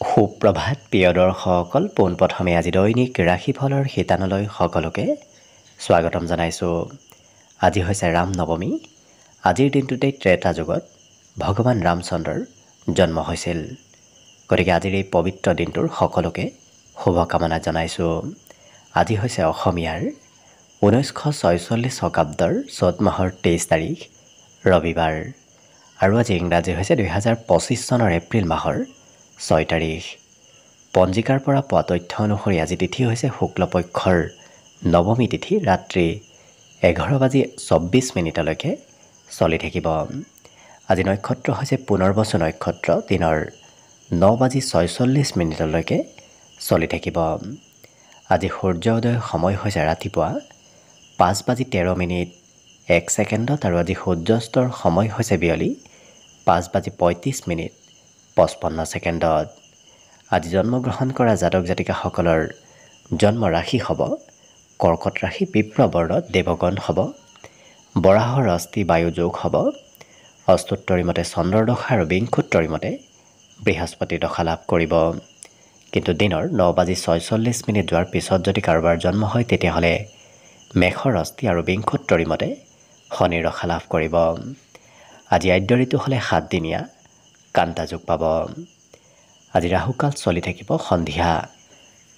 সুপ্ৰভাত প্ৰিয় দৰ্শকসকল, পোনপ্ৰথমে আজি দৈনিক ৰাশিফলৰ শিতানলৈ সকলোকে স্বাগতম জনাইছোঁ। আজি হৈছে ৰাম নৱমী। আজিৰ দিনটোতেই ত্ৰেতা যুগত ভগৱান ৰামচন্দ্ৰৰ জন্ম হৈছিল। গতিকে আজিৰ এই পবিত্ৰ দিনটোৰ সকলোকে শুভকামনা জনাইছোঁ। আজি হৈছে অসমীয়াৰ 1946 শকাব্দৰ চ'ত মাহৰ 23 তাৰিখ ৰবিবাৰ আৰু আজি ইংৰাজী হৈছে 2025 চনৰ এপ্ৰিল মাহৰ 6 তাৰিখ। পঞ্জিকাৰ পৰা পোৱা তথ্য অনুসৰি আজি তিথি হৈছে শুক্লপক্ষৰ নৱমী তিথি, ৰাত্ৰি 11:24 চলি থাকিব। আজি নক্ষত্ৰ হৈছে পুনৰ্বসু নক্ষত্ৰ, দিনৰ 9:46 চলি থাকিব। আজি সূৰ্য উদয়ৰ সময় হৈছে ৰাতিপুৱা 5:13 আৰু আজি সূৰ্যাস্তৰ সময় হৈছে বিয়লি 5:35 আজি জন্মগ্ৰহণ কৰা জাতক জাতিকাসকলৰ জন্ম ৰাশি হ'ব কৰ্কট ৰাশি, বিপ্ৰ বৰ্ণত দেৱগণ হ'ব, বৰাহৰ অস্থি বায়ু যোগ হ'ব, অষ্টোত্তৰী মতে চন্দ্ৰৰ দশা আৰু বিংশোত্তৰী মতে বৃহস্পতি দশা লাভ কৰিব। কিন্তু দিনৰ 9:46 যোৱাৰ পিছত যদি কাৰোবাৰ জন্ম হয় তেতিয়াহ'লে মেষৰ অস্থি আৰু বিংশোত্তৰী মতে শনিৰ দশা লাভ কৰিব। আজি আদ্য ঋতু হ'লে 7 দিনীয়া কান্তা যোগ পাব। আজি ৰাহুকাল চলি থাকিব সন্ধিয়া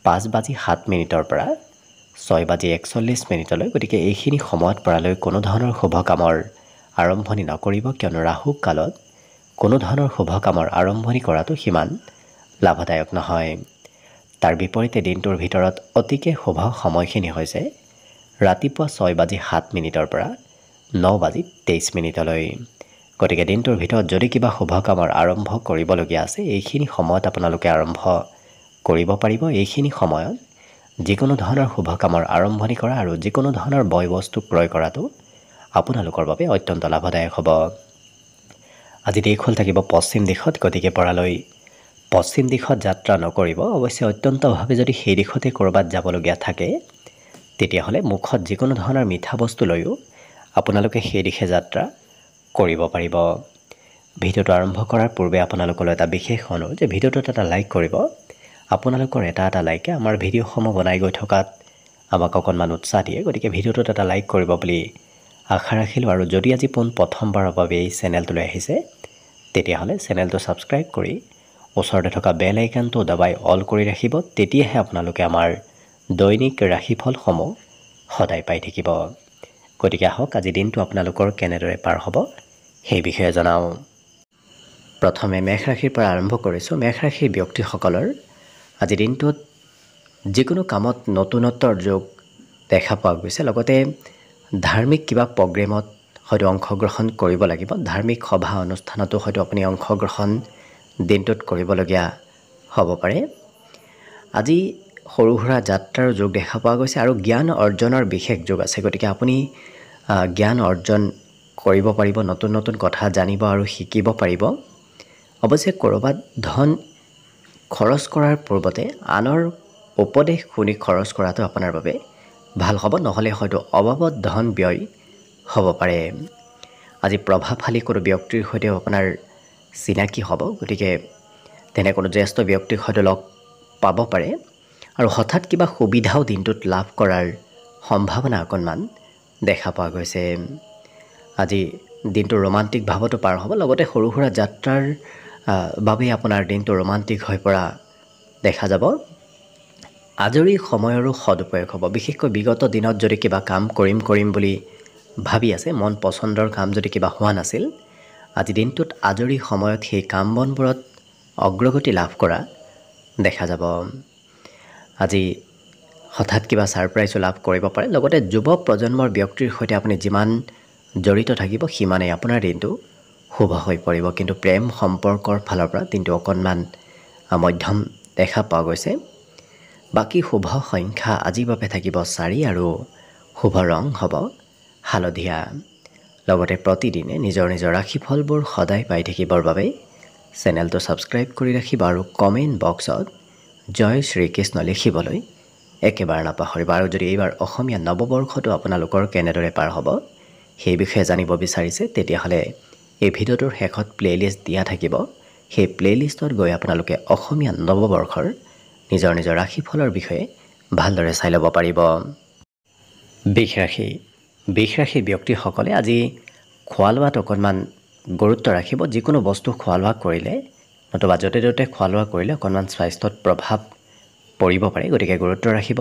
5:07 পৰা 6:41। গতিকে এইখিনি সময়ত পৰালৈ কোনো ধৰণৰ শুভ কামৰ আৰম্ভণি নকৰিব, কিয়নো ৰাহু কালত কোনো ধৰণৰ শুভ কামৰ আৰম্ভণি কৰাটো সিমান লাভদায়ক নহয়। তাৰ বিপৰীতে দিনটোৰ ভিতৰত অতিকে শুভ সময়খিনি হৈছে ৰাতিপুৱা 6:07 পৰা 9:23। গতিকে দিনটোৰ ভিতৰত যদি কিবা শুভ কামৰ আৰম্ভ কৰিবলগীয়া আছে এইখিনি সময়ত আপোনালোকে আৰম্ভ কৰিব পাৰিব। এইখিনি সময়ত যিকোনো ধৰণৰ শুভ কামৰ আৰম্ভণি কৰা আৰু যিকোনো ধৰণৰ বয় বস্তু ক্ৰয় কৰাটো আপোনালোকৰ বাবে অত্যন্ত লাভদায়ক হ'ব। আজি দেশ হ'ল থাকিব পশ্চিম দিশত, গতিকে পৰালৈ পশ্চিম দিশত যাত্ৰা নকৰিব। অৱশ্যে অত্যন্তভাৱে যদি সেই দিশতে ক'ৰবাত যাবলগীয়া থাকে তেতিয়াহ'লে মুখত যিকোনো ধৰণৰ মিঠা বস্তু লৈও আপোনালোকে সেই দিশে যাত্ৰা কৰিব পাৰিব। ভিডিঅ'টো আৰম্ভ কৰাৰ পূৰ্বে আপোনালোকলৈ এটা বিশেষ অনুৰোধ যে ভিডিঅ'টোত এটা লাইক কৰিব। আপোনালোকৰ এটা লাইকে আমাৰ ভিডিঅ'সমূহ বনাই গৈ থকাত আমাক অকণমান উৎসাহ দিয়ে। গতিকে ভিডিঅ'টোত এটা লাইক কৰিব বুলি আশা ৰাখিলোঁ। আৰু যদি আজি প্ৰথমবাৰৰ বাবে এই চেনেলটোলৈ আহিছে তেতিয়াহ'লে চেনেলটো ছাবস্ক্ৰাইব কৰি ওচৰতে থকা বেল আইকনটো দবাই অল কৰি ৰাখিব। তেতিয়াহে আপোনালোকে আমাৰ দৈনিক ৰাশিফলসমূহ সদায় পাই থাকিব। গতিকে আহক আজি দিনটো আপোনালোকৰ কেনেদৰে পাৰ হ'ব সেই বিষয়ে জনাওঁ। প্ৰথমে মেষ ৰাশিৰ পৰা আৰম্ভ কৰিছোঁ। মেষ ৰাশিৰ ব্যক্তিসকলৰ আজি দিনটোত যিকোনো কামত নতুনত্বৰ যোগ দেখা পোৱা গৈছে। লগতে ধাৰ্মিক কিবা প্ৰগ্ৰেমত হয়তো অংশগ্ৰহণ কৰিব লাগিব। ধাৰ্মিক সভা অনুষ্ঠানতো হয়তো আপুনি অংশগ্ৰহণ দিনটোত কৰিবলগীয়া হ'ব পাৰে। আজি সৰু সুৰা যাত্ৰাৰ যোগ দেখা পোৱা গৈছে আৰু জ্ঞান অৰ্জনৰ বিশেষ যোগ আছে। গতিকে আপুনি জ্ঞান অৰ্জন কৰিব পাৰিব, নতুন নতুন কথা জানিব আৰু শিকিব পাৰিব। অৱশ্যে ক'ৰবাত ধন খৰচ কৰাৰ পূৰ্বতে আনৰ উপদেশ শুনি খৰচ কৰাটো আপোনাৰ বাবে ভাল হ'ব, নহ'লে হয়তো অবাবত ধন ব্যয় হ'ব পাৰে। আজি প্ৰভাৱশালী কোনো ব্যক্তিৰ সৈতেও আপোনাৰ চিনাকি হ'ব। গতিকে তেনে কোনো জ্যেষ্ঠ ব্যক্তিক হয়তো লগ পাব পাৰে আৰু হঠাৎ কিবা সুবিধাও দিনটোত লাভ কৰাৰ সম্ভাৱনা অকণমান দেখা পোৱা গৈছে। আজি দিনটো ৰোমান্টিক ভাৱতো পাৰ হ'ব। লগতে সৰু সুৰা যাত্ৰাৰ বাবে আপোনাৰ দিনটো ৰোমান্টিক হৈ পৰা দেখা যাব। আজৰি সময়ৰো সদুপয়োগ হ'ব। বিশেষকৈ বিগত দিনত যদি কিবা কাম কৰিম বুলি ভাবি আছে, মন পচন্দৰ কাম যদি কিবা হোৱা নাছিল, আজি দিনটোত আজৰি সময়ত সেই কাম বনবোৰত অগ্ৰগতি লাভ কৰা দেখা যাব। আজি হঠাৎ কিবা ছাৰপ্ৰাইজো লাভ কৰিব পাৰে। লগতে যুৱ প্ৰজন্মৰ ব্যক্তিৰ সৈতে আপুনি যিমান জড়িত থাকিব সিমানেই আপোনাৰ দিনটো শুভ হৈ পৰিব। কিন্তু প্ৰেম সম্পৰ্কৰ ফালৰ পৰা দিনটো অকণমান মধ্যম দেখা পোৱা গৈছে। বাকী শুভ সংখ্যা আজিৰ বাবে থাকিব 4 আৰু শুভ ৰং হ'ব হালধীয়া। লগতে প্ৰতিদিনে নিজৰ নিজৰ ৰাশিফলবোৰ সদায় পাই থাকিবৰ বাবে চেনেলটো ছাবস্ক্ৰাইব কৰি ৰাখিব আৰু কমেণ্ট বক্সত জয় শ্ৰীকৃষ্ণ লিখিবলৈ একেবাৰে নাপাহৰিব। আৰু যদি এইবাৰ অসমীয়া নৱবৰ্ষটো আপোনালোকৰ কেনেদৰে পাৰ হ'ব সেই বিষয়ে জানিব বিচাৰিছে তেতিয়াহ'লে এই ভিডিঅ'টোৰ শেষত প্লে'লিষ্ট দিয়া থাকিব, সেই প্লেলিষ্টত গৈ আপোনালোকে অসমীয়া নৱবৰ্ষৰ নিজৰ নিজৰ ৰাশিফলৰ বিষয়ে ভালদৰে চাই ল'ব পাৰিব। বৃষ ৰাশিৰ ব্যক্তিসকলে আজি খোৱা লোৱাত অকণমান গুৰুত্ব ৰাখিব। যিকোনো বস্তু খোৱা লোৱা কৰিলে নতুবা য'তে ত'তে খোৱা লোৱা কৰিলে অকণমান স্বাস্থ্যত প্ৰভাৱ পৰিব পাৰে, গতিকে গুৰুত্ব ৰাখিব।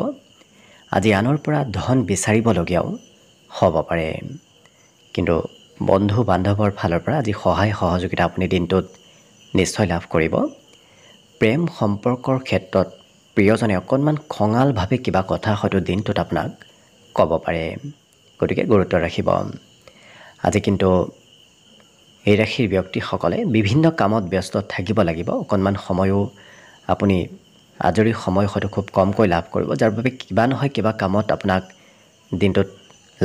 আজি আনৰ পৰা ধন বিচাৰিবলগীয়াও হ'ব পাৰে, কিন্তু বন্ধু বান্ধৱৰ ফালৰ পৰা আজি সহায় সহযোগিতা আপুনি দিনটোত নিশ্চয় লাভ কৰিব। প্ৰেম সম্পৰ্কৰ ক্ষেত্ৰত প্ৰিয়জনে অকণমান খঙালভাৱে কিবা কথা হয়তো দিনটোত আপোনাক ক'ব পাৰে, গতিকে গুৰুত্ব ৰাখিব। আজি কিন্তু এই ৰাশিৰ ব্যক্তিসকলে বিভিন্ন কামত ব্যস্ত থাকিব লাগিব। অকণমান সময়ো আপুনি আজৰি সময় হয়তো খুব কমকৈ লাভ কৰিব, যাৰ বাবে কিবা নহয় কিবা কামত আপোনাক দিনটোত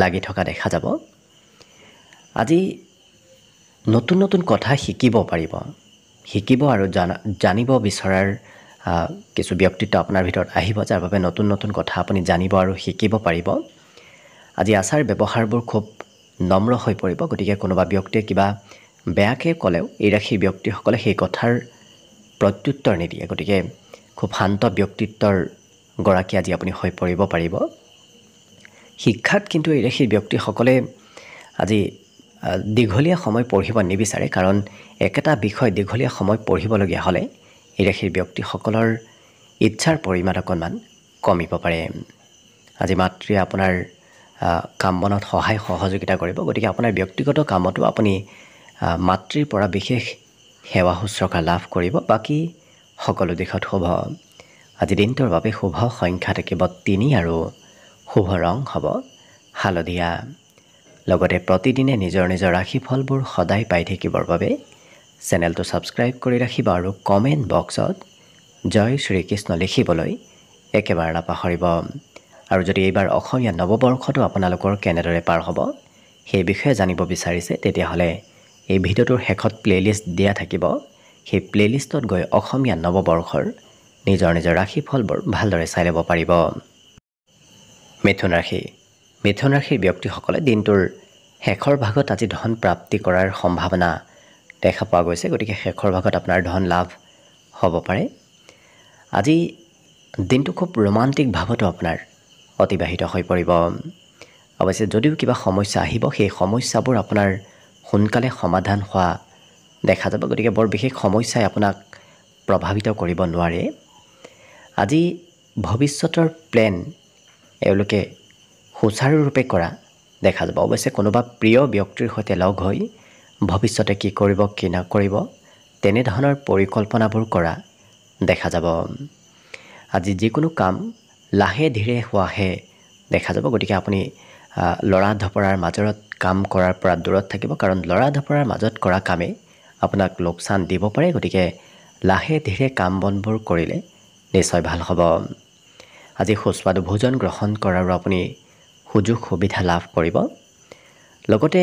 লাগি থকা দেখা যাব। আজি নতুন নতুন কথা শিকিব আৰু জানিব বিচৰাৰ কিছু ব্যক্তিত্ব আপোনাৰ ভিতৰত আহিব, যাৰ বাবে নতুন নতুন কথা আপুনি জানিব আৰু শিকিব পাৰিব। আজি আচাৰ ব্যৱহাৰবোৰ খুব নম্ৰ হৈ পৰিব, গতিকে কোনোবা ব্যক্তিয়ে কিবা বেয়াকৈ ক'লেও এই ৰাশিৰ ব্যক্তিসকলে সেই কথাৰ প্ৰত্যুত্তৰ নিদিয়ে, গতিকে খুব শান্ত ব্যক্তিত্বৰ গৰাকী আজি আপুনি হৈ পৰিব পাৰিব। শিক্ষাত কিন্তু এই ৰাশিৰ ব্যক্তিসকলে আজি দীঘলীয়া সময় পঢ়িব নিবিচাৰে, কাৰণ একেটা বিষয় দীঘলীয়া সময় পঢ়িবলগীয়া হ'লে এই ৰাশিৰ ব্যক্তিসকলৰ ইচ্ছাৰ পৰিমাণ অকণমান কমিব পাৰে। আজি মাতৃয়ে আপোনাৰ কাম বনত সহায় সহযোগিতা কৰিব, গতিকে আপোনাৰ ব্যক্তিগত কামতো আপুনি মাতৃৰ পৰা বিশেষ সেৱা শুশ্ৰূষা লাভ কৰিব। বাকী সকলো দিশত শুভ। আজি দিনটোৰ বাবে শুভ সংখ্যা থাকিব 3 আৰু শুভ ৰং হ'ব হালধীয়া। লগতে প্ৰতিদিনে নিজৰ নিজৰ ৰাশিফলবোৰ সদায় পাই থাকিবৰ বাবে চেনেলটো ছাবস্ক্ৰাইব কৰি ৰাখিব আৰু কমেণ্ট বক্সত জয় শ্ৰীকৃষ্ণ লিখিবলৈ একেবাৰে নাপাহৰিব। আৰু যদি এইবাৰ অসমীয়া নৱবৰ্ষটো আপোনালোকৰ কেনেদৰে পাৰ হ'ব সেই বিষয়ে জানিব বিচাৰিছে, তেতিয়াহ'লে এই ভিডিঅ'টোৰ শেষত প্লেলিষ্ট দিয়া থাকিব। সেই প্লেলিষ্টত গৈ অসমীয়া নৱবৰ্ষৰ নিজৰ নিজৰ ৰাশিফলবোৰ ভালদৰে চাই ল'ব পাৰিব। মিথুন ৰাশিৰ ব্যক্তিসকলে দিনটোৰ শেষৰ ভাগত আজি ধন প্ৰাপ্তি কৰাৰ সম্ভাৱনা দেখা পোৱা গৈছে, গতিকে শেষৰ ভাগত আপোনাৰ ধন লাভ হ'ব পাৰে। আজি দিনটো খুব ৰোমান্টিক ভাৱতো আপোনাৰ অতিবাহিত হৈ পৰিব। অৱশ্যে যদিও কিবা সমস্যা আহিব, সেই সমস্যাবোৰ আপোনাৰ সোনকালে সমাধান হোৱা দেখা যাব, গতিকে বৰ বিশেষ সমস্যাই আপোনাক প্ৰভাৱিত কৰিব নোৱাৰে। আজি ভৱিষ্যতৰ প্লেন এওঁলোকে সুচাৰুৰূপে কৰা দেখা যাব। অৱশ্যে কোনোবা প্ৰিয় ব্যক্তিৰ সৈতে লগ হৈ ভৱিষ্যতে কি কৰিব কি নকৰিব তেনেধৰণৰ পৰিকল্পনাবোৰ কৰা দেখা যাব। আজি যিকোনো কাম লাহে ধীৰে হোৱাহে দেখা যাব, গতিকে আপুনি লৰা ধপৰাৰ মাজত কাম কৰাৰ পৰা দূৰত থাকিব, কাৰণ লৰা ধপৰাৰ মাজত কৰা কামে আপোনাক লোকচান দিব পাৰে, গতিকে লাহে ধীৰে কাম বনবোৰ কৰিলে নিশ্চয় ভাল হ'ব। আজি সুস্বাদু ভোজন গ্ৰহণ কৰাৰো আপুনি সুযোগ সুবিধা লাভ কৰিব। লগতে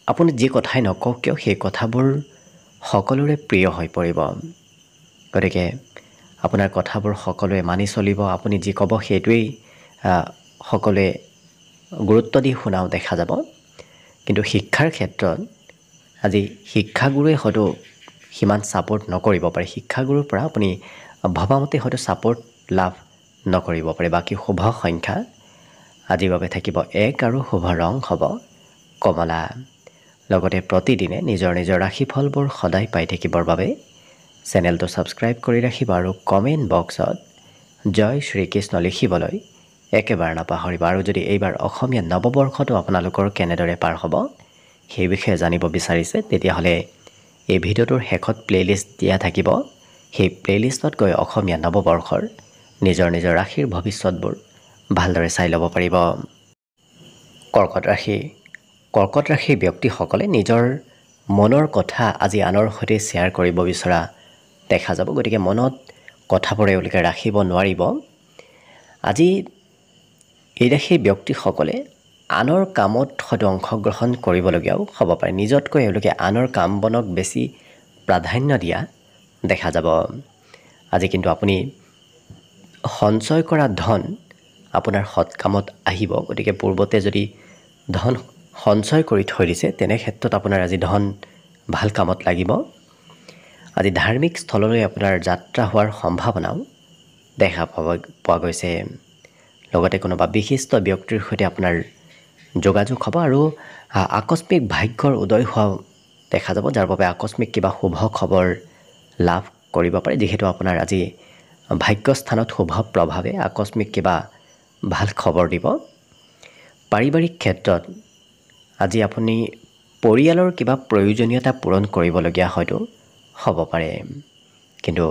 আপুনি যি কথাই নকওক কিয় সেই কথাবোৰ সকলোৰে প্ৰিয় হৈ পৰিব, গতিকে আপোনাৰ কথাবোৰ সকলোৱে মানি চলিব। আপুনি যি ক'ব সেইটোৱেই সকলোৱে গুৰুত্ব দি শুনাও দেখা যাব। কিন্তু শিক্ষাৰ ক্ষেত্ৰত আজি শিক্ষাগুৰুৱে হয়তো সিমান ছাপোৰ্ট নকৰিব পাৰে, শিক্ষাগুৰুৰ পৰা আপুনি ভবামতে হয়তো ছাপোৰ্ট লাভ নকৰিব পাৰে। বাকী শুভ সংখ্যা আজিৰ বাবে থাকিব 1 আৰু শুভ ৰং হ'ব কমলা। লগতে প্ৰতিদিনে নিজৰ নিজৰ ৰাশিফলবোৰ সদায় পাই থাকিবৰ বাবে চেনেলটো ছাবস্ক্ৰাইব কৰি ৰাখিব আৰু কমেণ্ট বক্সত জয় শ্ৰীকৃষ্ণ লিখিবলৈ একেবাৰে নাপাহৰিব। আৰু যদি এইবাৰ অসমীয়া নৱবৰ্ষটো আপোনালোকৰ কেনেদৰে পাৰ হ'ব সেই বিষয়ে জানিব বিচাৰিছে, তেতিয়াহ'লে এই ভিডিঅ'টোৰ শেষত প্লেলিষ্ট দিয়া থাকিব। সেই প্লেলিষ্টত গৈ অসমীয়া নৱবৰ্ষৰ নিজৰ নিজৰ ৰাশিৰ ভৱিষ্যতবোৰ ভালদৰে চাই ল'ব পাৰিব। কৰ্কট ৰাশিৰ ব্যক্তিসকলে নিজৰ মনৰ কথা আজি আনৰ সৈতে শ্বেয়াৰ কৰিব বিচৰা দেখা যাব, গতিকে মনত কথাবোৰ এওঁলোকে ৰাখিব নোৱাৰিব। আজি এই ৰাশিৰ ব্যক্তিসকলে আনৰ কামত হয়তো অংশগ্ৰহণ কৰিবলগীয়াও হ'ব পাৰে। নিজতকৈ এওঁলোকে আনৰ কাম বনক বেছি প্ৰাধান্য দিয়া দেখা যাব। আজি কিন্তু আপুনি সঞ্চয় কৰা ধন আপোনাৰ সৎ কামত আহিব, গতিকে পূৰ্বতে যদি ধন সঞ্চয় কৰি থৈ দিছে তেনে ক্ষেত্ৰত আপোনাৰ আজি ধন ভাল কামত লাগিব। আজি ধাৰ্মিক স্থললৈ আপোনাৰ যাত্ৰা হোৱাৰ সম্ভাৱনাও দেখা পোৱা গৈছে। লগতে কোনোবা বিশিষ্ট ব্যক্তিৰ সৈতে আপোনাৰ যোগাযোগ হ'ব আৰু আকস্মিক ভাগ্যৰ উদয় হোৱা দেখা যাব, যাৰ বাবে আকস্মিক কিবা শুভ খবৰ লাভ কৰিব পাৰে। যিহেতু আপোনাৰ আজি ভাগ্যস্থানত শুভ প্ৰভাৱে আকস্মিক কিবা ভাল খবৰ দিব। পাৰিবাৰিক ক্ষেত্ৰত আজি আপুনি পৰিয়ালৰ কিবা প্ৰয়োজনীয়তা পূৰণ কৰিবলগীয়া হয়তো হ'ব পাৰে। কিন্তু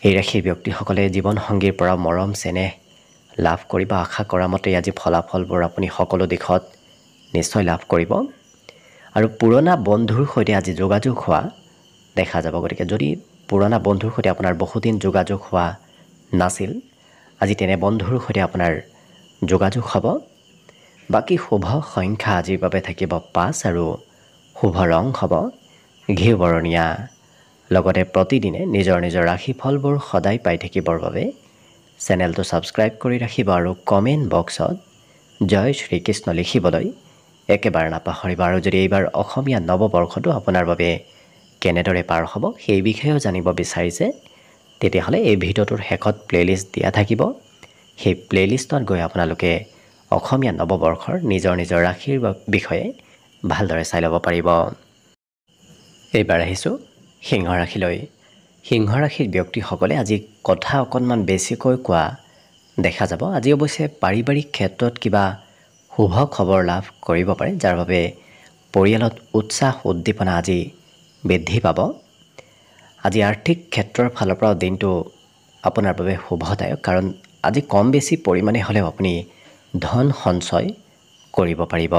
এই ৰাশিৰ ব্যক্তিসকলে জীৱনসংগীৰ পৰা মৰম চেনেহ লাভ কৰিব। আশা কৰা মতে আজি ফলাফলবোৰ আপুনি সকলো দিশত নিশ্চয় লাভ কৰিব। আৰু পুৰণা বন্ধুৰ সৈতে আজি যোগাযোগ হোৱা দেখা যাব। গতিকে যদি পুৰণা বন্ধুৰ সৈতে আপোনাৰ বহুদিন যোগাযোগ হোৱা নাছিল, আজি তেনে বন্ধুৰ সৈতে আপোনাৰ যোগাযোগ হ'ব। বাকী শুভ সংখ্যা আজিৰ বাবে থাকিব 5 আৰু শুভ ৰং হ'ব ঘিউ বৰণীয়া। লগতে প্ৰতিদিনে নিজৰ নিজৰ ৰাশিফলবোৰ সদায় পাই থাকিবৰ বাবে চেনেলটো ছাবস্ক্ৰাইব কৰি ৰাখিব আৰু কমেণ্ট বক্সত জয় শ্ৰীকৃষ্ণ লিখিবলৈ একেবাৰে নাপাহৰিব। আৰু যদি এইবাৰ অসমীয়া নৱবৰ্ষটো আপোনাৰ বাবে কেনেদৰে পাৰ হ'ব সেই বিষয়েও জানিব বিচাৰিছে, তেতিয়াহ'লে এই ভিডিঅ'টোৰ শেষত প্লে'লিষ্ট দিয়া থাকিব। সেই প্লে'লিষ্টত গৈ আপোনালোকে অসমীয়া নৱবৰ্ষৰ নিজৰ নিজৰ ৰাশিৰ বিষয়ে ভালদৰে চাই ল'ব পাৰিব। এইবাৰ আহিছোঁ সিংহ ৰাশিলৈ। সিংহ ৰাশিৰ ব্যক্তিসকলে আজি কথা অকণমান বেছিকৈ কোৱা দেখা যাব। আজি অৱশ্যে পাৰিবাৰিক ক্ষেত্ৰত কিবা শুভ খবৰ লাভ কৰিব পাৰে, যাৰ বাবে পৰিয়ালত উৎসাহ উদ্দীপনা আজি বৃদ্ধি পাব। আজি আৰ্থিক ক্ষেত্ৰৰ ফালৰ পৰাও দিনটো আপোনাৰ বাবে শুভদায়ক, কাৰণ আজি কম বেছি পৰিমাণে হ'লেও আপুনি ধন সঞ্চয় কৰিব পাৰিব।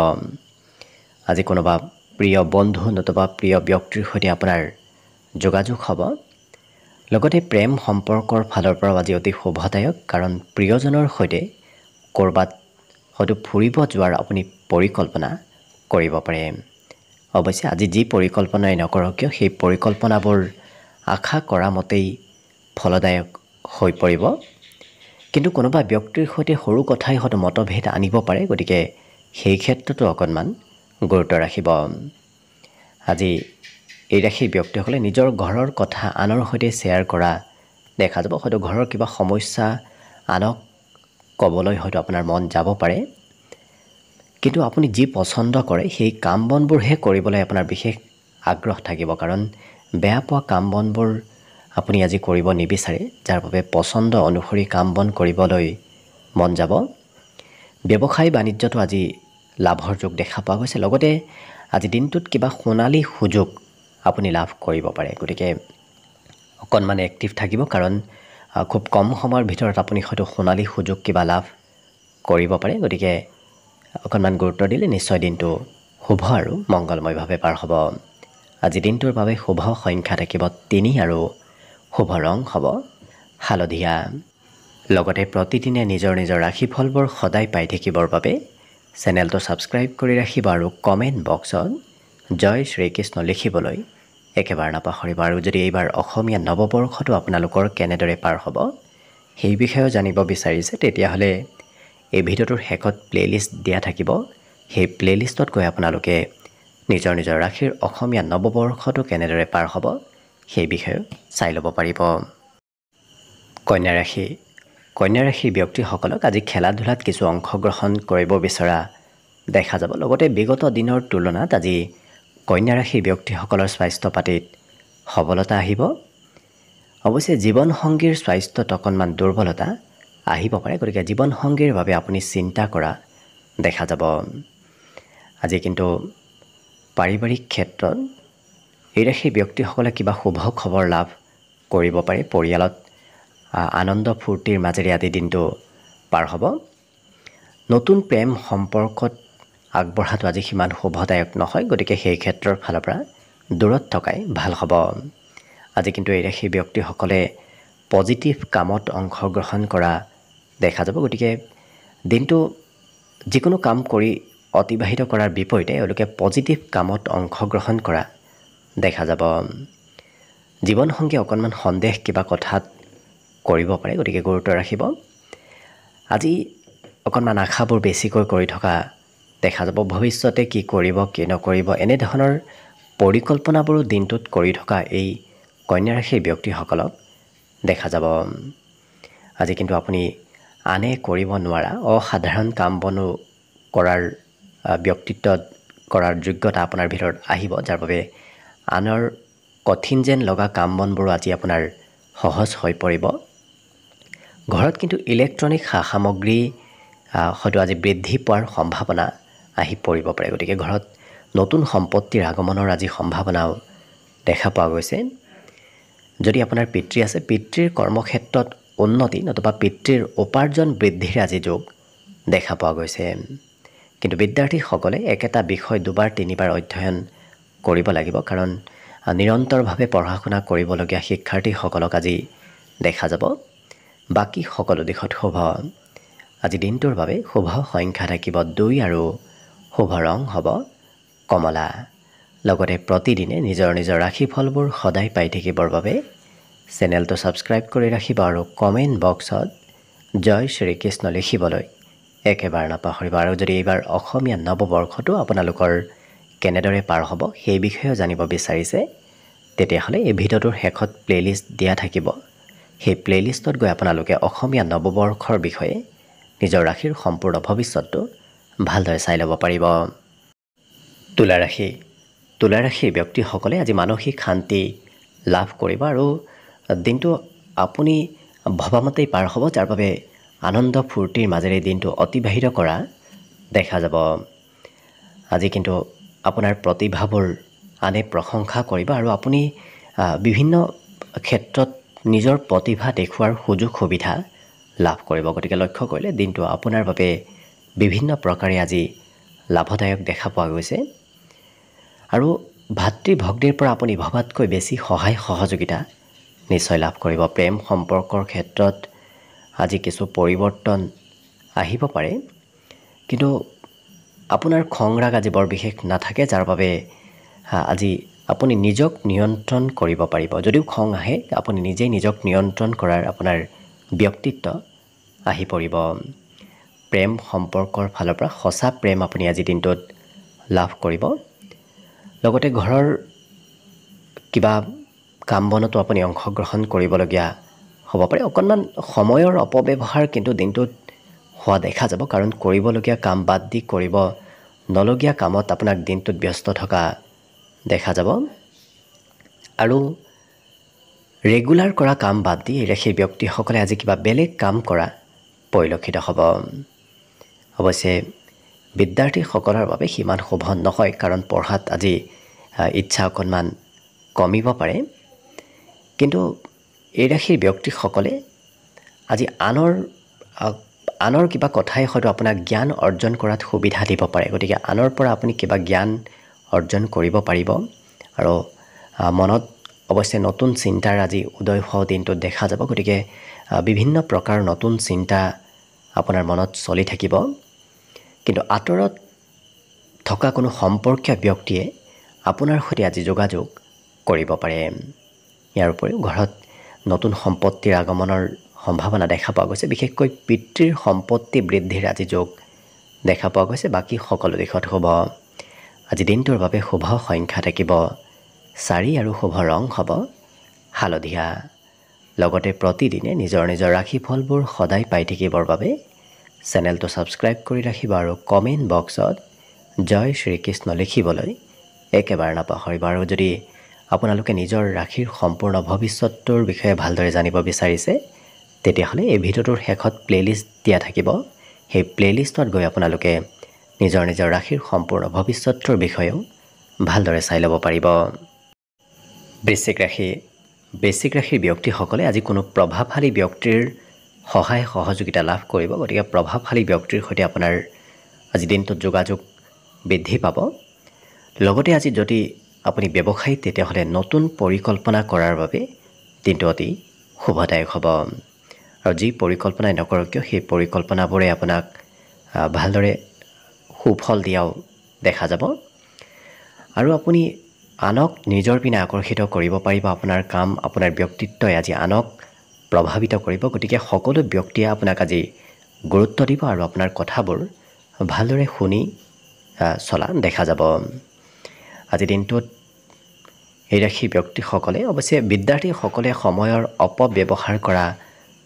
আজি কোনোবা প্ৰিয় বন্ধু নতুবা প্ৰিয় ব্যক্তিৰ সৈতে আপোনাৰ যোগাযোগ হ'ব। লগতে প্ৰেম সম্পৰ্কৰ ফালৰ পৰাও আজি অতি শুভদায়ক, কাৰণ প্ৰিয়জনৰ সৈতে ক'ৰবাত হয়তো ফুৰিব যোৱাৰ আপুনি পৰিকল্পনা কৰিব পাৰে। অৱশ্যে আজি যি পৰিকল্পনাই নকৰক কিয় সেই পৰিকল্পনাবোৰ আশা কৰা মতেই ফলদায়ক হৈ পৰিব। কিন্তু কোনোবা ব্যক্তিৰ সৈতে সৰু কথাই হয়তো মতভেদ আনিব পাৰে, গতিকে সেই ক্ষেত্ৰতো অকণমান গুৰুত্ব ৰাখিব। আজি এই ৰাশিৰ ব্যক্তিসকলে নিজৰ ঘৰৰ কথা আনৰ সৈতে শ্বেয়াৰ কৰা দেখা যাব। হয়তো ঘৰৰ কিবা সমস্যা আনক ক'বলৈ হয়তো আপোনাৰ মন যাব পাৰে, কিন্তু আপুনি যি পচন্দ কৰে সেই কাম বনবোৰহে কৰিবলৈ আপোনাৰ বিশেষ আগ্ৰহ থাকিব, কাৰণ বেয়া পোৱা কাম বনবোৰ আপুনি আজি কৰিব নিবিচাৰে, যাৰ বাবে পচন্দ অনুসৰি কাম বন কৰিবলৈ মন যাব। ব্যৱসায় বাণিজ্যতো আজি লাভৰ যোগ দেখা পোৱা গৈছে। লগতে আজি দিনটোত কিবা সোণালী সুযোগ আপুনি লাভ কৰিব পাৰে, গতিকে অকণমান এক্টিভ থাকিব, কাৰণ খুব কম সময়ৰ ভিতৰত আপুনি হয়তো সোণালী সুযোগ কিবা লাভ কৰিব পাৰে। গতিকে অকণমান গুৰুত্ব দিলে নিশ্চয় দিনটো শুভ আৰু মংগলময়ভাৱে পাৰ হ'ব। আজি দিনটোৰ বাবে শুভ সংখ্যা থাকিব 3 আৰু শুভ ৰং হ'ব হালধীয়া। লগতে প্ৰতিদিনে নিজৰ নিজৰ ৰাশিফলবোৰ সদায় পাই থাকিবৰ বাবে চেনেলটো ছাবস্ক্ৰাইব কৰি ৰাখিব আৰু কমেণ্ট বক্সত জয় শ্ৰীকৃষ্ণ লিখিবলৈ একেবাৰে নাপাহৰিব। আৰু যদি এইবাৰ অসমীয়া নৱবৰ্ষটো আপোনালোকৰ কেনেদৰে পাৰ হ'ব সেই বিষয়েও জানিব বিচাৰিছে, তেতিয়াহ'লে এই ভিডিঅ'টোৰ শেষত প্লে'লিষ্ট দিয়া থাকিব। সেই প্লে'লিষ্টত গৈ আপোনালোকে নিজৰ নিজৰ ৰাশিৰ অসমীয়া নৱবৰ্ষটো কেনেদৰে পাৰ হ'ব সেই বিষয়ে চাই ল'ব পাৰিব। কন্যা ৰাশি। কন্যা ৰাশিৰ ব্যক্তিসকলক আজি খেলা ধূলাত কিছু অংশগ্ৰহণ কৰিব বিচৰা দেখা যাব। লগতে বিগত দিনৰ তুলনাত আজি কন্যা ৰাশিৰ ব্যক্তিসকলৰ স্বাস্থ্য পাতিত সবলতা আহিব। অৱশ্যে জীৱনসংগীৰ স্বাস্থ্যত অকণমান দুৰ্বলতা আহিব পাৰে, গতিকে জীৱনসংগীৰ বাবে আপুনি চিন্তা কৰা দেখা যাব। আজি কিন্তু পাৰিবাৰিক ক্ষেত্ৰত এই ৰাশিৰ ব্যক্তিসকলে কিবা শুভ খবৰ লাভ কৰিব পাৰে। পৰিয়ালত আনন্দ ফূৰ্তিৰ মাজেৰে আজি দিনটো পাৰ হ'ব। নতুন প্ৰেম সম্পৰ্কত আগবঢ়াটো আজি সিমান শুভদায়ক নহয়, গতিকে সেই ক্ষেত্ৰৰ ফালৰ পৰা দূৰত থকাই ভাল হ'ব। আজি কিন্তু এই ৰাশিৰ ব্যক্তিসকলে পজিটিভ কামত অংশগ্ৰহণ কৰা দেখা যাব। গতিকে দিনটো যিকোনো কাম কৰি অতিবাহিত কৰাৰ বিপৰীতে এওঁলোকে পজিটিভ কামত অংশগ্ৰহণ কৰা দেখা যাব। জীৱনসংগী অকণমান সন্দেহ কিবা কথাত কৰিব পাৰে, গতিকে গুৰুত্ব ৰাখিব। আজি অকণমান আশাবোৰ বেছিকৈ কৰি থকা দেখা যাব। ভৱিষ্যতে কি কৰিব কি নকৰিব এনেধৰণৰ পৰিকল্পনাবোৰো দিনটোত কৰি থকা এই কন্যা ৰাশিৰ ব্যক্তিসকলক দেখা যাব। আজি কিন্তু আপুনি আনে কৰিব নোৱাৰা অসাধাৰণ কাম বনো কৰাৰ ব্যক্তিত্বত কৰাৰ যোগ্যতা আপোনাৰ ভিতৰত আহিব, যাৰ বাবে আনৰ কঠিন যেন লগা কাম বনবোৰো আজি আপোনাৰ সহজ হৈ পৰিব। ঘৰত কিন্তু ইলেক্ট্ৰনিক সা সামগ্ৰী হয়তো আজি বৃদ্ধি পোৱাৰ সম্ভাৱনা আহি পৰিব পাৰে। গতিকে ঘৰত নতুন সম্পত্তিৰ আগমনৰ আজি সম্ভাৱনাও দেখা পোৱা গৈছে। যদি আপোনাৰ পিতৃ আছে, পিতৃৰ কৰ্মক্ষেত্ৰত উন্নতি নতুবা পিতৃৰ উপাৰ্জন বৃদ্ধিৰ আজি যোগ দেখা পোৱা গৈছে। কিন্তু বিদ্যাৰ্থীসকলে একেটা বিষয় দুবাৰ তিনিবাৰ অধ্যয়ন কৰিব লাগিব, কাৰণ নিৰন্তৰভাৱে পঢ়া শুনা কৰিবলগীয়া শিক্ষাৰ্থীসকলক আজি দেখা যাব। বাকী সকলো দিশত শুভ। আজি দিনটোৰ বাবে শুভ সংখ্যা থাকিব 2 আৰু শুভ ৰং হ'ব কমলা। লগতে প্ৰতিদিনে নিজৰ নিজৰ ৰাশিফলবোৰ সদায় পাই থাকিবৰ বাবে চেনেলটো ছাবস্ক্ৰাইব কৰি ৰাখিব আৰু কমেণ্ট বক্সত জয় শ্ৰীকৃষ্ণ লিখিবলৈ একেবাৰে নাপাহৰিব। আৰু যদি এইবাৰ অসমীয়া নৱবৰ্ষটো আপোনালোকৰ কেনেদৰে পাৰ হ'ব সেই বিষয়েও জানিব বিচাৰিছে, তেতিয়াহ'লে এই ভিডিঅ'টোৰ শেষত প্লে'লিষ্ট দিয়া থাকিব। সেই প্লে'লিষ্টত গৈ আপোনালোকে অসমীয়া নৱবৰ্ষৰ বিষয়ে নিজৰ ৰাশিৰ সম্পূৰ্ণ ভৱিষ্যতটো ভালদৰে চাই ল'ব পাৰিব। তুলা ৰাশি। তুলা ৰাশিৰ ব্যক্তিসকলে আজি মানসিক শান্তি লাভ কৰিব আৰু দিনটো আপুনি ভবামতেই পাৰ হ'ব, যাৰ বাবে আনন্দ ফূৰ্তিৰ মাজেৰে দিনটো অতিবাহিত কৰা দেখা যাব। আজি কিন্তু আপোনাৰ প্ৰতিভাবোৰ আনে প্ৰশংসা কৰিব আৰু আপুনি বিভিন্ন ক্ষেত্ৰত নিজৰ প্ৰতিভা দেখুওৱাৰ সুযোগ সুবিধা লাভ কৰিব। গতিকে লক্ষ্য কৰিলে দিনটো আপোনাৰ বাবে বিভিন্ন প্ৰকাৰে আজি লাভদায়ক দেখা পোৱা গৈছে। আৰু ভাতৃ ভগ্নীৰ পৰা আপুনি ভবাতকৈ বেছি সহায় সহযোগিতা নিশ্চয় লাভ কৰিব। প্ৰেম সম্পৰ্কৰ ক্ষেত্ৰত আজি কিছু পৰিৱৰ্তন আহিব পাৰে, কিন্তু আপোনাৰ খং ৰাগ আজি বৰ বিশেষ নাথাকে, যাৰ বাবে আজি আপুনি নিজক নিয়ন্ত্ৰণ কৰিব পাৰিব। যদিও খং আহে, আপুনি নিজেই নিজক নিয়ন্ত্ৰণ কৰাৰ আপোনাৰ ব্যক্তিত্ব আহি পৰিব। প্ৰেম সম্পৰ্কৰ ফালৰ পৰা সঁচা প্ৰেম আপুনি আজি দিনটোত লাভ কৰিব। লগতে ঘৰৰ কিবা কাম বনতো আপুনি অংশগ্ৰহণ কৰিবলগীয়া হ'ব পাৰে। অকণমান সময়ৰ অপব্যৱহাৰ কিন্তু দিনটোত হোৱা দেখা যাব, কাৰণ কৰিবলগীয়া কাম বাদ দি কৰিব নলগীয়া কামত আপোনাক দিনটোত ব্যস্ত থকা দেখা যাব। আৰু ৰেগুলাৰ কৰা কাম বাদ দি সেই ব্যক্তিসকলে আজি কিবা বেলেগ কাম কৰা পৰিলক্ষিত হ'ব। অৱশ্যে বিদ্যাৰ্থীসকলৰ বাবে সিমান শুভ নহয়, কাৰণ পঢ়াত আজি ইচ্ছা অকণমান কমিব পাৰে। কিন্তু এই ৰাশিৰ ব্যক্তিসকলে আজি আনৰ কিবা কথাই হয়তো আপোনাক জ্ঞান অৰ্জন কৰাত সুবিধা দিব পাৰে। গতিকে আনৰ পৰা আপুনি কিবা জ্ঞান অৰ্জন কৰিব পাৰিব। আৰু মনত অৱশ্যে নতুন চিন্তাৰ আজি উদয় হোৱা দিনটোত দেখা যাব। গতিকে বিভিন্ন প্ৰকাৰৰ নতুন চিন্তা আপোনাৰ মনত চলি থাকিব। কিন্তু আঁতৰত থকা কোনো সম্পৰ্কীয় ব্যক্তিয়ে আপোনাৰ সৈতে আজি যোগাযোগ কৰিব পাৰে। ইয়াৰ উপৰিও ঘৰত নতুন সম্পত্তিৰ আগমনৰ সম্ভাৱনা দেখা পোৱা গৈছে। বিশেষকৈ পিতৃৰ সম্পত্তি বৃদ্ধিৰ আজি যোগ দেখা পোৱা গৈছে। বাকী সকলো দিশত শুভ। আজি দিনটোৰ বাবে শুভ সংখ্যা থাকিব 4 আৰু শুভ ৰং হ'ব হালধীয়া। লগতে প্ৰতিদিনে নিজৰ নিজৰ ৰাশিফলবোৰ সদায় পাই থাকিবৰ বাবে চেনেলটো ছাবস্ক্ৰাইব কৰি ৰাখিব আৰু কমেণ্ট বক্সত জয় শ্ৰীকৃষ্ণ লিখিবলৈ একেবাৰে নাপাহৰিব। আৰু যদি আপোনালোকে নিজৰ ৰাশিৰ সম্পূৰ্ণ ভৱিষ্যতটোৰ বিষয়ে ভালদৰে জানিব বিচাৰিছে, তেতিয়াহ'লে এই ভিডিঅ'টোৰ শেষত প্লে'লিষ্ট দিয়া থাকিব। সেই প্লে'লিষ্টত গৈ আপোনালোকে নিজৰ নিজৰ ৰাশিৰ সম্পূৰ্ণ ভৱিষ্যতটোৰ বিষয়েও ভালদৰে চাই ল'ব পাৰিব। বৃশ্চিক ৰাশি। বৃশ্চিক ৰাশিৰ ব্যক্তিসকলে আজি কোনো প্ৰভাৱশালী ব্যক্তিৰ সহায় সহযোগিতা লাভ কৰিব। গতিকে প্ৰভাৱশালী ব্যক্তিৰ সৈতে আপোনাৰ আজি দিনটোত যোগাযোগ বৃদ্ধি পাব। লগতে আজি যদি আপুনি ব্যৱসায়ী, তেতিয়াহ'লে নতুন পৰিকল্পনা কৰাৰ বাবে দিনটো অতি শুভদায়ক হ'ব। আৰু যি পৰিকল্পনাই নকৰক কিয়, সেই পৰিকল্পনাবোৰে আপোনাক ভালদৰে সুফল দিয়াও দেখা যাব। আৰু আপুনি আনক নিজৰ পিনে আকৰ্ষিত কৰিব পাৰিব। আপোনাৰ কাম, আপোনাৰ ব্যক্তিত্বই আজি আনক প্ৰভাৱিত কৰিব। গতিকে সকলো ব্যক্তিয়ে আপোনাক আজি গুৰুত্ব দিব আৰু আপোনাৰ কথাবোৰ ভালদৰে শুনি চলা দেখা যাব। আজি দিনটোত এই ৰাশিৰ ব্যক্তিসকলে অৱশ্যে বিদ্যাৰ্থীসকলে সময়ৰ অপব্যৱহাৰ কৰা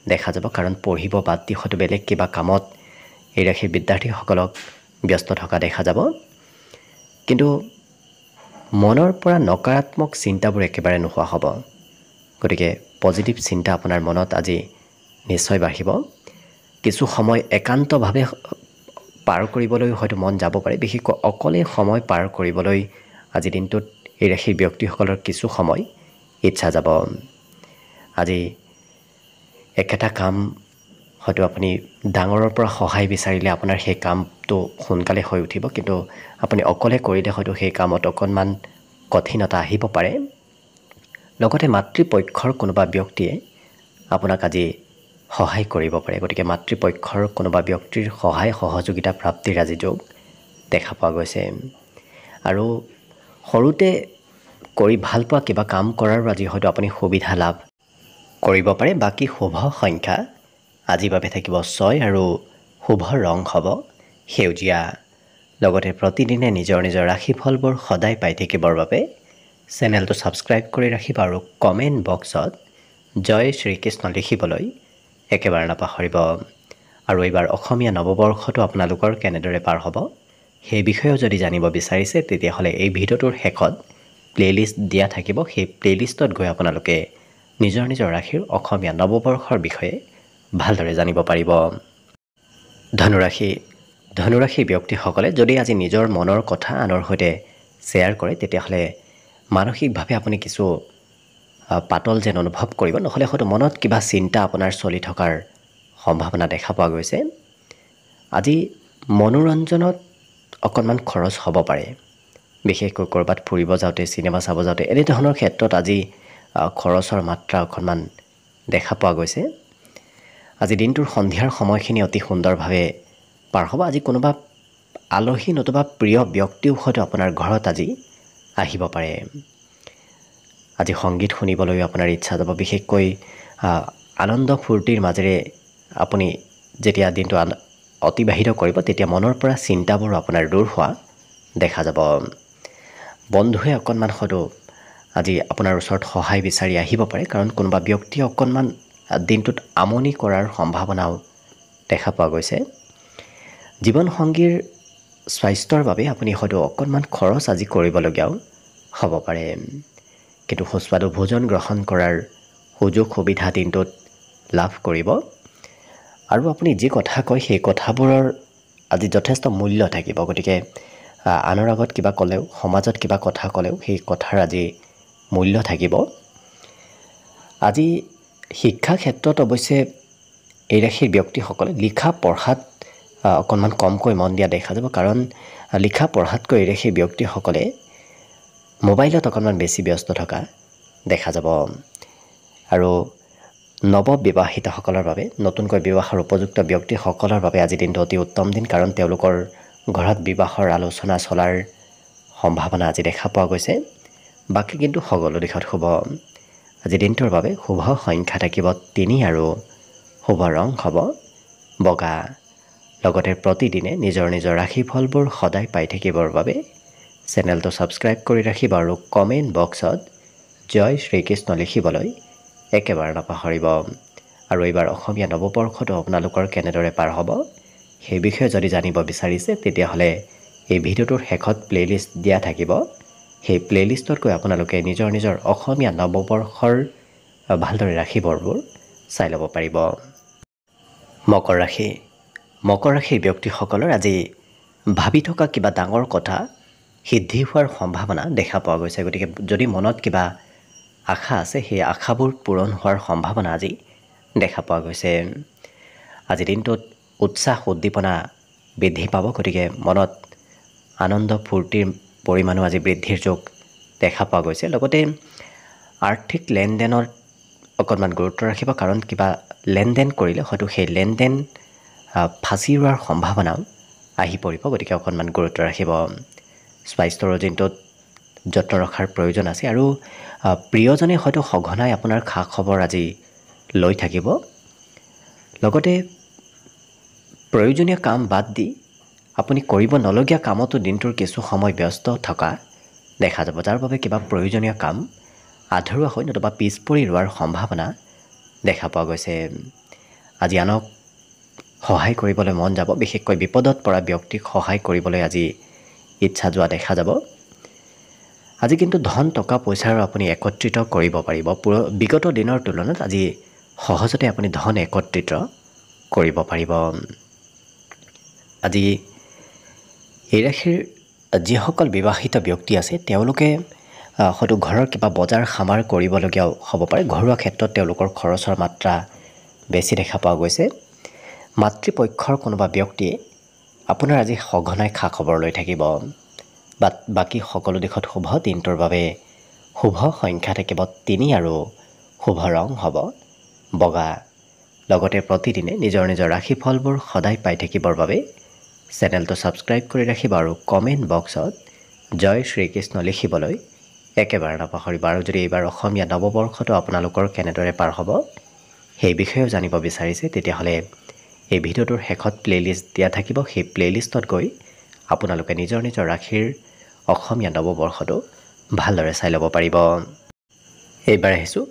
দেখা যাব, কাৰণ পঢ়িব বাদ দি হয়তো বেলেগ কিবা কামত এই ৰাশিৰ বিদ্যাৰ্থীসকলক ব্যস্ত থকা দেখা যাব। কিন্তু মনৰ পৰা নকাৰাত্মক চিন্তাবোৰ একেবাৰে নোহোৱা হ'ব। গতিকে পজিটিভ চিন্তা আপোনাৰ মনত আজি নিশ্চয় বাঢ়িব। কিছু সময় একান্তভাৱে পাৰ কৰিবলৈ হয়তো মন যাব পাৰে, বিশেষকৈ অকলে সময় পাৰ কৰিবলৈ আজি দিনটোত এই ৰাশিৰ ব্যক্তিসকলৰ কিছু সময় ইচ্ছা যাব। আজি একেটা কাম হয়তো আপুনি ডাঙৰৰ পৰা সহায় বিচাৰিলে আপোনাৰ সেই কামটো সোনকালে হৈ উঠিব, কিন্তু আপুনি অকলে কৰিলে হয়তো সেই কামত অকণমান কঠিনতা আহিব পাৰে। লগতে মাতৃপক্ষৰ কোনোবা ব্যক্তিয়ে আপোনাক আজি সহায় কৰিব পাৰে। গতিকে মাতৃপক্ষৰ কোনোবা ব্যক্তিৰ সহায় সহযোগিতা প্ৰাপ্তিৰ আজি যোগ দেখা পোৱা গৈছে। আৰু সৰুতে কৰি ভাল পোৱা কিবা কাম কৰাৰো আজি হয়তো আপুনি সুবিধা লাভ কৰিব পাৰে। বাকী শুভ সংখ্যা আজিৰ বাবে থাকিব 6 আৰু শুভ ৰং হ'ব সেউজীয়া। লগতে প্ৰতিদিনে নিজৰ নিজৰ ৰাশিফলবোৰ সদায় পাই থাকিবৰ বাবে চেনেলটো ছাবস্ক্ৰাইব কৰি ৰাখিব আৰু কমেণ্ট বক্সত জয় শ্ৰীকৃষ্ণ লিখিবলৈ একেবাৰে নাপাহৰিব। আৰু এইবাৰ অসমীয়া নৱবৰ্ষটো আপোনালোকৰ কেনেদৰে পাৰ হ'ব সেই বিষয়েও যদি জানিব বিচাৰিছে, তেতিয়াহ'লে এই ভিডিঅ'টোৰ শেষত প্লে'লিষ্ট দিয়া থাকিব। সেই প্লে'লিষ্টত গৈ আপোনালোকে নিজৰ নিজৰ ৰাশিৰ অসমীয়া নৱবৰ্ষৰ বিষয়ে ভালদৰে জানিব পাৰিব। ধনুৰাশি ব্যক্তিসকলে যদি আজি নিজৰ মনৰ কথা আনৰ সৈতে শ্বেয়াৰ কৰে, তেতিয়াহ'লে মানসিকভাৱে আপুনি কিছু পাতল যেন অনুভৱ কৰিব, নহ'লে হয়তো মনত কিবা চিন্তা আপোনাৰ চলি থকাৰ সম্ভাৱনা দেখা পোৱা গৈছে। আজি মনোৰঞ্জনত অকণমান খৰচ হ'ব পাৰে, বিশেষকৈ ক'ৰবাত ফুৰিব যাওঁতে, চিনেমা চাব যাওঁতে, এনেধৰণৰ ক্ষেত্ৰত আজি খৰচৰ মাত্ৰা অকণমান দেখা পোৱা গৈছে। আজি দিনটোৰ সন্ধিয়াৰ সময়খিনি অতি সুন্দৰভাৱে পাৰ হ'ব। আজি কোনোবা আলহী নতুবা প্ৰিয় ব্যক্তিও হয়তো আপোনাৰ ঘৰত আজি আহিব পাৰে। আজি সংগীত শুনিবলৈ আপোনাৰ ইচ্ছা যাব, বিশেষকৈ আনন্দ ফূৰ্তিৰ মাজেৰে আপুনি যেতিয়া দিনটো অতিবাহিত কৰিব, তেতিয়া মনৰ পৰা চিন্তাবোৰ আপোনাৰ দূৰ হোৱা দেখা যাব। বন্ধুৱে অকণমান হয়তো আজি আপোনাৰ ওচৰত সহায় বিচাৰি আহিব পাৰে, কাৰণ কোনোবা ব্যক্তিয়ে অকণমান দিনটোত আমনি কৰাৰ সম্ভাৱনাও দেখা পোৱা গৈছে। জীৱনসংগীৰ স্বাস্থ্যৰ বাবে আপুনি হয়তো অকণমান খৰচ আজি কৰিবলগীয়াও হ'ব পাৰে, কিন্তু সুস্বাদু ভোজন গ্ৰহণ কৰাৰ সুযোগ সুবিধা দিনটোত লাভ কৰিব। আৰু আপুনি যি কথা কয় সেই কথাবোৰৰ আজি যথেষ্ট মূল্য থাকিব। গতিকে আনৰ আগত কিবা ক'লেও, সমাজত কিবা কথা ক'লেও সেই কথাৰ আজি মূল্য থাকিব। আজি শিক্ষা ক্ষেত্ৰত অৱশ্যে এই ৰাশিৰ ব্যক্তিসকলে লিখা পঢ়াত অকণমান কমকৈ মন দিয়া দেখা যাব, কাৰণ লিখা পঢ়াতকৈ এই ৰাশিৰ ব্যক্তিসকলে মোবাইলত অকণমান বেছি ব্যস্ত থকা দেখা যাব। আৰু নৱবিবাহিতসকলৰ বাবে, নতুনকৈ বিবাহৰ উপযুক্ত ব্যক্তিসকলৰ বাবে আজি দিনটো অতি উত্তম দিন, কাৰণ তেওঁলোকৰ ঘৰত বিবাহৰ আলোচনা চলাৰ সম্ভাৱনা আজি দেখা পোৱা গৈছে। বাকী কিন্তু সকলো দিশত শুভ। আজি দিনটোৰ বাবে শুভ সংখ্যা থাকিব 3 আৰু শুভ ৰং হ'ব বগা। লগতে প্ৰতিদিনে নিজৰ নিজৰ ৰাশিফলবোৰ সদায় পাই থাকিবৰ বাবে চেনেলটো ছাবস্ক্ৰাইব কৰি ৰাখিব আৰু কমেণ্ট বক্সত জয় শ্ৰীকৃষ্ণ লিখিবলৈ একেবাৰে নাপাহৰিব। আৰু এইবাৰ অসমীয়া নৱবৰ্ষটো আপোনালোকৰ কেনেদৰে পাৰ হ'ব সেই বিষয়ে যদি জানিব বিচাৰিছে, তেতিয়াহ'লে এই ভিডিঅ'টোৰ শেষত প্লে'লিষ্ট দিয়া থাকিব। সেই প্লে'লিষ্টত গৈ আপোনালোকে নিজৰ নিজৰ অসমীয়া নৱবৰ্ষৰ ভালদৰে ৰাশিফলবোৰ চাই ল'ব পাৰিব। মকৰ ৰাশিৰ ব্যক্তিসকলৰ আজি ভাবি থকা কিবা ডাঙৰ কথা সিদ্ধি হোৱাৰ সম্ভাৱনা দেখা পোৱা গৈছে। গতিকে যদি মনত কিবা আশা আছে, সেই আশাবোৰ পূৰণ হোৱাৰ সম্ভাৱনা আজি দেখা পোৱা গৈছে। আজি দিনটোত উৎসাহ উদ্দীপনা বৃদ্ধি পাব, গতিকে মনত আনন্দ ফূৰ্তিৰ পৰিমাণো আজি বৃদ্ধিৰ যোগ দেখা পোৱা গৈছে। লগতে আৰ্থিক লেনদেনত অকণমান গুৰুত্ব ৰাখিব, কাৰণ কিবা লেনদেন কৰিলে হয়তো সেই লেনদেন ফাঁচি ৰোৱাৰ সম্ভাৱনাও আহি পৰিব। গতিকে অকণমান গুৰুত্ব ৰাখিব। স্বাস্থ্যৰ দিনটোত যত্ন ৰখাৰ প্ৰয়োজন আছে, আৰু প্ৰিয়জনে হয়তো সঘনাই আপোনাৰ খা খবৰ আজি লৈ থাকিব। লগতে প্ৰয়োজনীয় কাম বাদ দি আপুনি কৰিব নলগীয়া কামতো দিনটোৰ কিছু সময় ব্যস্ত থকা দেখা যাব, যাৰ বাবে কিবা প্ৰয়োজনীয় কাম আধৰুৱা হৈ নতুবা পিছ পৰি ৰোৱাৰ সম্ভাৱনা দেখা পোৱা গৈছে। আজি আনক সহায় কৰিবলৈ মন যাব, বিশেষকৈ বিপদত পৰা ব্যক্তিক সহায় কৰিবলৈ আজি ইচ্ছা যোৱা দেখা যাব। আজি কিন্তু ধন টকা পইচাৰ আপুনি একত্ৰিত কৰিব পাৰিব। বিগত দিনৰ তুলনাত আজি সহজতে আপুনি ধন একত্ৰিত কৰিব পাৰিব। আজি এই ৰাশিৰ যিসকল বিবাহিত ব্যক্তি আছে তেওঁলোকে হয়তো ঘৰৰ কিবা বজাৰ সামাৰ কৰিবলগীয়াও হ'ব পাৰে। ঘৰুৱা ক্ষেত্ৰত তেওঁলোকৰ খৰচৰ মাত্ৰা বেছি দেখা পোৱা গৈছে। মাতৃপক্ষৰ কোনোবা ব্যক্তিয়ে আপোনাৰ আজি সঘনাই খা খবৰ লৈ থাকিব। বাকী সকলো দিশত শুভ। দিনটোৰ বাবে শুভ সংখ্যা থাকিব 3 আৰু শুভ ৰং হ'ব বগা। লগতে প্ৰতিদিনে নিজৰ নিজৰ ৰাশিফলবোৰ সদায় পাই থাকিবৰ বাবে চেনেলটো ছাবস্ক্ৰাইব কৰি ৰাখিব আৰু কমেণ্ট বক্সত জয় শ্ৰীকৃষ্ণ লিখিবলৈ একেবাৰে নাপাহৰিব। আৰু যদি এইবাৰ অসমীয়া নৱবৰ্ষটো আপোনালোকৰ কেনেদৰে পাৰ হ'ব সেই বিষয়েও জানিব বিচাৰিছে, তেতিয়াহ'লে এই ভিডিঅ'টোৰ শেষত প্লে'লিষ্ট দিয়া থাকিব। সেই প্লে'লিষ্টত গৈ আপোনালোকে নিজৰ নিজৰ ৰাশিৰ অসমীয়া নৱবৰ্ষটো ভালদৰে চাই ল'ব পাৰিব। এইবাৰ আহিছোঁ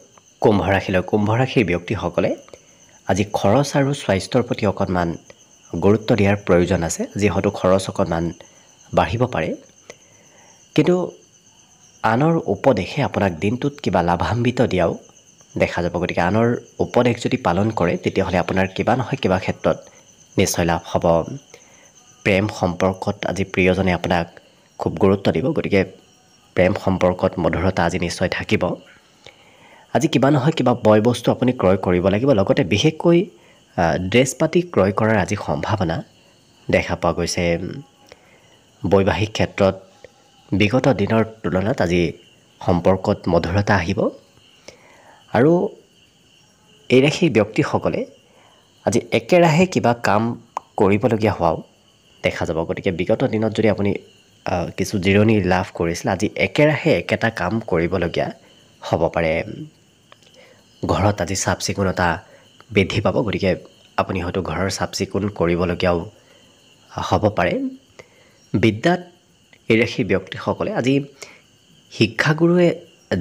কুম্ভ ৰাশিলৈ। কুম্ভ ৰাশিৰ ব্যক্তিসকলে আজি খৰচ আৰু স্বাস্থ্যৰ প্ৰতি অকণমান গুৰুত্ব দিয়াৰ প্ৰয়োজন আছে। যি হয়তো খৰচ অকণমান বাঢ়িব পাৰে, কিন্তু আনৰ উপদেশে আপোনাক দিনটোত কিবা লাভান্বিত দিয়াও দেখা যাব। গতিকে আনৰ উপদেশ যদি পালন কৰে তেতিয়াহ'লে আপোনাৰ কিবা নহয় কিবা ক্ষেত্ৰত নিশ্চয় লাভ হ'ব। প্ৰেম সম্পৰ্কত আজি প্ৰিয়জনে আপোনাক খুব গুৰুত্ব দিব, গতিকে প্ৰেম সম্পৰ্কত মধুৰতা আজি নিশ্চয় থাকিব। আজি কিবা নহয় কিবা বয় বস্তু আপুনি ক্ৰয় কৰিব লাগিব। লগতে বিশেষকৈ ড্ৰেছ পাতি ক্ৰয় কৰাৰ আজি সম্ভাৱনা দেখা পোৱা গৈছে। বৈবাহিক ক্ষেত্ৰত বিগত দিনৰ তুলনাত আজি সম্পৰ্কত মধুৰতা আহিব। আৰু এই ৰাশিৰ ব্যক্তিসকলে আজি একেৰাহে কিবা কাম কৰিবলগীয়া হোৱাও দেখা যাব। গতিকে বিগত দিনত যদি আপুনি কিছু জিৰণি লাভ কৰিছিল, আজি একেৰাহে একেটা কাম কৰিবলগীয়া হ'ব পাৰে। ঘৰত আজি চাফ চিকুণতা বৃদ্ধি পাব, গতিকে আপুনি হয়তো ঘৰৰ চাফ চিকুণ কৰিবলগীয়াও হ'ব পাৰে। বিদ্যাত এই ৰাশিৰ ব্যক্তিসকলে আজি শিক্ষাগুৰুৱে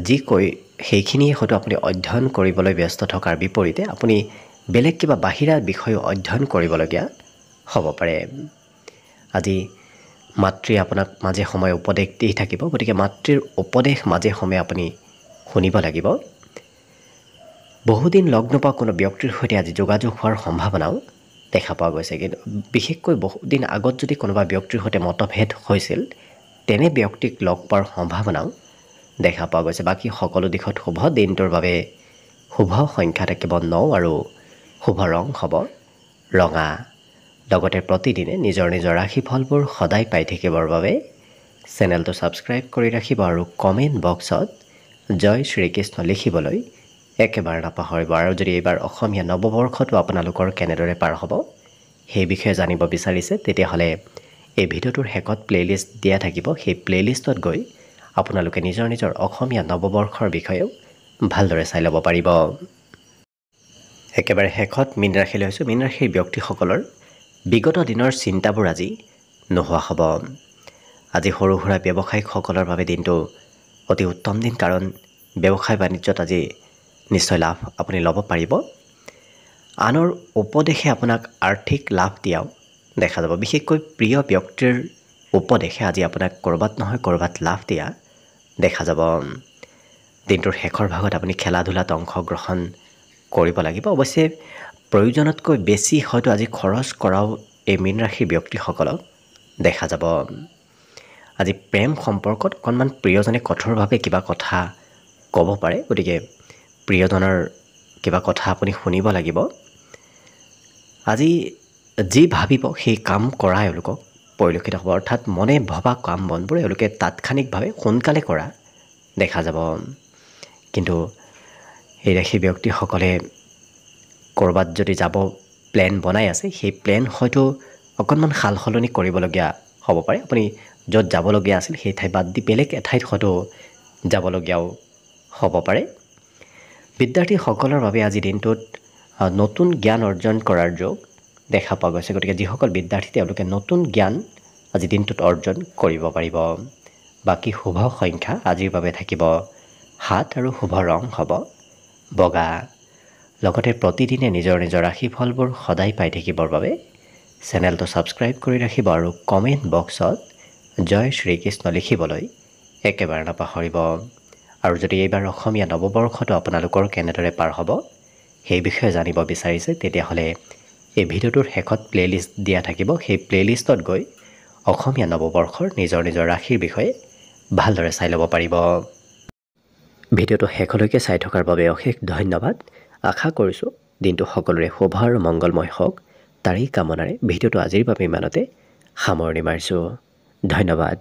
যি কয় সেইখিনিয়ে হয়তো আপুনি অধ্যয়ন কৰিবলৈ ব্যস্ত থকাৰ বিপৰীতে আপুনি বেলেগ কিবা বাহিৰা বিষয় অধ্যয়ন কৰিবলগীয়া হ'ব পাৰে। আজি মাতৃয়ে আপোনাক মাজে সময়ে উপদেশ দি থাকিব, গতিকে মাতৃৰ উপদেশ মাজে সময়ে আপুনি শুনিব লাগিব। বহুদিন লগ নোপোৱা কোনো ব্যক্তিৰ সৈতে আজি যোগাযোগ হোৱাৰ সম্ভাৱনাও দেখা পোৱা গৈছে। কিন্তু বিশেষকৈ বহুদিন আগত যদি কোনোবা ব্যক্তিৰ সৈতে মতভেদ হৈছিল, তেনে ব্যক্তিক লগ পোৱাৰ সম্ভাৱনাও দেখা পোৱা গৈছে। বাকী সকলো দিশত শুভ। দিনটোৰ বাবে শুভ সংখ্যা থাকিব 9 আৰু শুভ ৰং হ'ব ৰঙা। লগতে প্ৰতিদিনে নিজৰ নিজৰ ৰাশিফলবোৰ সদায় পাই থাকিবৰ বাবে চেনেলটো ছাবস্ক্ৰাইব কৰি ৰাখিব আৰু কমেণ্ট বক্সত জয় শ্ৰীকৃষ্ণ লিখিবলৈ একেবাৰে নাপাহৰিব। আৰু যদি এইবাৰ অসমীয়া নৱবৰ্ষটো আপোনালোকৰ কেনেদৰে পাৰ হ'ব সেই বিষয়ে জানিব বিচাৰিছে, তেতিয়াহ'লে এই ভিডিঅ'টোৰ শেষত প্লে'লিষ্ট দিয়া থাকিব। সেই প্লে'লিষ্টত গৈ আপোনালোকে নিজৰ নিজৰ অসমীয়া নৱবৰ্ষৰ বিষয়েও ভালদৰে চাই ল'ব পাৰিব। একেবাৰে শেষত মীন ৰাশিলৈ হৈছোঁ। মীন ৰাশিৰ ব্যক্তিসকলৰ বিগত দিনৰ চিন্তাবোৰ আজি নোহোৱা হ'ব। আজি সৰু সুৰা ব্যৱসায়িকসকলৰ বাবে দিনটো অতি উত্তম দিন, কাৰণ ব্যৱসায় বাণিজ্যত আজি নিশ্চয় লাভ আপুনি ল'ব পাৰিব। আনৰ উপদেশে আপোনাক আৰ্থিক লাভ দিয়াও দেখা যাব। বিশেষকৈ প্ৰিয় ব্যক্তিৰ উপদেশে আজি আপোনাক ক'ৰবাত নহয় ক'ৰবাত লাভ দিয়া দেখা যাব। দিনটোৰ শেষৰ ভাগত আপুনি খেলা ধূলাত অংশগ্ৰহণ কৰিব লাগিব। অৱশ্যে প্ৰয়োজনতকৈ বেছি হয়তো আজি খৰচ কৰাও এই মীন ৰাশিৰ ব্যক্তিসকলক দেখা যাব। আজি প্ৰেম সম্পৰ্কত অকণমান প্ৰিয়জনে কঠোৰভাৱে কিবা কথা ক'ব পাৰে, গতিকে প্ৰিয়জনৰ কিবা কথা আপুনি শুনিব লাগিব। আজি যি ভাবিব সেই কাম কৰা এওঁলোকক পৰিলক্ষিত হ'ব, অৰ্থাৎ মনে ভবা কাম বনবোৰ এওঁলোকে তাৎক্ষণিকভাৱে সোনকালে কৰা দেখা যাব। কিন্তু এই ৰাশিৰ ব্যক্তিসকলে ক'ৰবাত যদি যাব প্লেন বনাই আছে, সেই প্লেন হয়তো অকণমান সাল সলনি কৰিবলগীয়া হ'ব পাৰে। আপুনি য'ত যাবলগীয়া আছিল সেই ঠাই বাদ দি বেলেগ এঠাইত হয়তো যাবলগীয়াও হ'ব পাৰে। বিদ্যাৰ্থীসকলৰ বাবে আজি দিনটোত নতুন জ্ঞান অৰ্জন কৰাৰ যোগ দেখা পোৱা গৈছে। গতিকে যিসকল বিদ্যাৰ্থী তেওঁলোকে নতুন জ্ঞান আজি দিনটোত অৰ্জন কৰিব পাৰিব। বাকী শুভ সংখ্যা আজিৰ বাবে থাকিব 7 আৰু শুভ ৰং হ'ব বগা। লগতে প্ৰতিদিনে নিজৰ নিজৰ ৰাশিফলবোৰ সদায় পাই থাকিবৰ বাবে চেনেলটো ছাবস্ক্ৰাইব কৰি ৰাখিব আৰু কমেণ্ট বক্সত জয় শ্ৰীকৃষ্ণ লিখিবলৈ একেবাৰে নাপাহৰিব। আৰু যদি এইবাৰ অসমীয়া নৱবৰ্ষটো আপোনালোকৰ কেনেদৰে পাৰ হ'ব সেই বিষয়ে জানিব বিচাৰিছে তেতিয়াহ'লে এই ভিডিঅ'টোৰ শেষত প্লে'লিষ্ট দিয়া থাকিব। সেই প্লে'লিষ্টত গৈ অসমীয়া নৱবৰ্ষৰ নিজৰ নিজৰ ৰাশিৰ বিষয়ে ভালদৰে চাই ল'ব পাৰিব। ভিডিঅ'টো শেষলৈকে চাই থকাৰ বাবে অশেষ ধন্যবাদ। আশা কৰিছোঁ দিনটো সকলোৰে শুভ আৰু মংগলময় হওক তাৰেই কামনাৰে ভিডিঅ'টো আজিৰ বাবে ইমানতে সামৰণি মাৰিছোঁ। ধন্যবাদ।